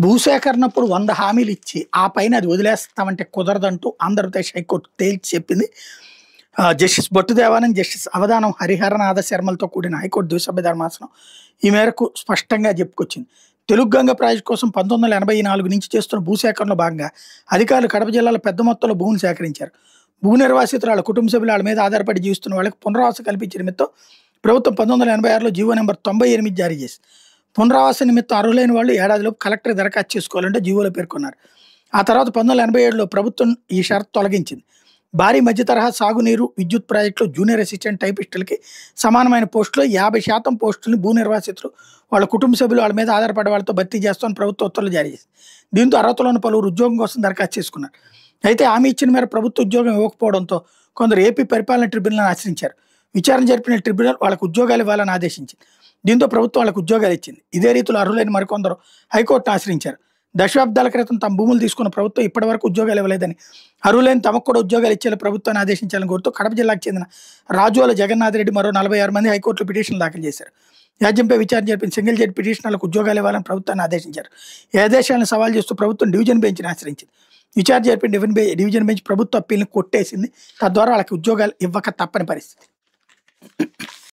భూసేకరణప్పుడు 100 హామీలు ఇచ్చి, ఆ పైన అది వదిలేస్తామంటే కుదరదంటూ ఆంధ్రప్రదేశ్ హైకోర్టు తేల్చి చెప్పింది. జస్టిస్ బొట్టు దేవానంద్, జస్టిస్ అవధానం హరిహరనాథ శర్మలతో కూడిన హైకోర్టు ద్విసభ్య ధర్మాసనం ఈ మేరకు స్పష్టంగా చెప్పుకొచ్చింది. తెలుగు గంగ ప్రాజెక్టు కోసం 1984 నుంచి చేస్తున్న భూసేకరణలో భాగంగా అధికారులు కడప జిల్లాలో పెద్ద మొత్తంలో భూములు సేకరించారు. భూ నిర్వాసితులు వాళ్ళ కుటుంబ సభ్యులు వాళ్ళ మీద ఆధారపడి జీవిస్తున్న వాళ్ళకి పునరావాసం కల్పించే నిమిత్తం ప్రభుత్వం 1986లో జీవో నెంబర్ 98 జారీ చేసింది. పునరావాస నిమిత్తం అర్హులైన వాళ్ళు ఏడాదిలోపు కలెక్టర్ దరఖాస్తు చేసుకోవాలంటే జీవోలో పేర్కొన్నారు. ఆ తర్వాత 1987లో ప్రభుత్వం ఈ షరతు తొలగించింది. భారీ మధ్య తరహా సాగునీరు, విద్యుత్ ప్రాజెక్టులో జూనియర్ అసిస్టెంట్ టైపిస్టులకి సమానమైన పోస్టులో 50% పోస్టులను భూ నిర్వాసితులు వాళ్ళ కుటుంబ సభ్యులు వాళ్ళ మీద ఆధారపడే వాళ్ళతో భర్తీ చేస్తామని ప్రభుత్వ ఉత్తర్వులు జారీ చేసింది. దీంతో అర్హతలోని పలువురు ఉద్యోగం కోసం దరఖాస్తు చేసుకున్నారు. అయితే హామీ ఇచ్చిన మేర ప్రభుత్వ ఉద్యోగం ఇవ్వకపోవడంతో కొందరు ఏపీ పరిపాలన ట్రిబ్యునల్ని ఆశ్రయించారు. విచారణ జరిపిన ట్రిబ్యునల్ వాళ్ళకు ఉద్యోగాలు ఇవ్వాలని ఆదేశించింది. దీంతో ప్రభుత్వం వాళ్ళకు ఉద్యోగాలు ఇచ్చింది. ఇదే రీతిలో అర్హులైన మరికొందరు హైకోర్టును ఆశ్రయించారు. దశాబ్దాల క్రితం తమ భూములు తీసుకున్న ప్రభుత్వం ఇప్పటివరకు ఉద్యోగాలు ఇవ్వలేదని, అర్హులైన తమకు కూడా ఉద్యోగాలు ఇచ్చేలా ప్రభుత్వాన్ని ఆదేశించాలని కోరుతూ కడప జిల్లాకు చెందిన రాజోల జగన్నాథ్ రెడ్డి మరో 46 మంది హైకోర్టులో పిటిషన్లు దాఖలు చేశారు. వ్యాజ్యంపై విచారణ జరిపిన సింగిల్ జడ్జి పిటిషనర్లకు ఉద్యోగాలు ఇవ్వాలని ప్రభుత్వాన్ని ఆదేశించారు. ఈ ఆదేశాలను సవాల్ చేస్తూ ప్రభుత్వం డివిజన్ బెంచ్ని ఆశ్రయించింది. విచారణ జరిపిన డివిజన్ బెంచ్ ప్రభుత్వ అప్పీల్ని కొట్టేసింది. తద్వారా వాళ్ళకి ఉద్యోగాలు ఇవ్వక తప్పని పరిస్థితి.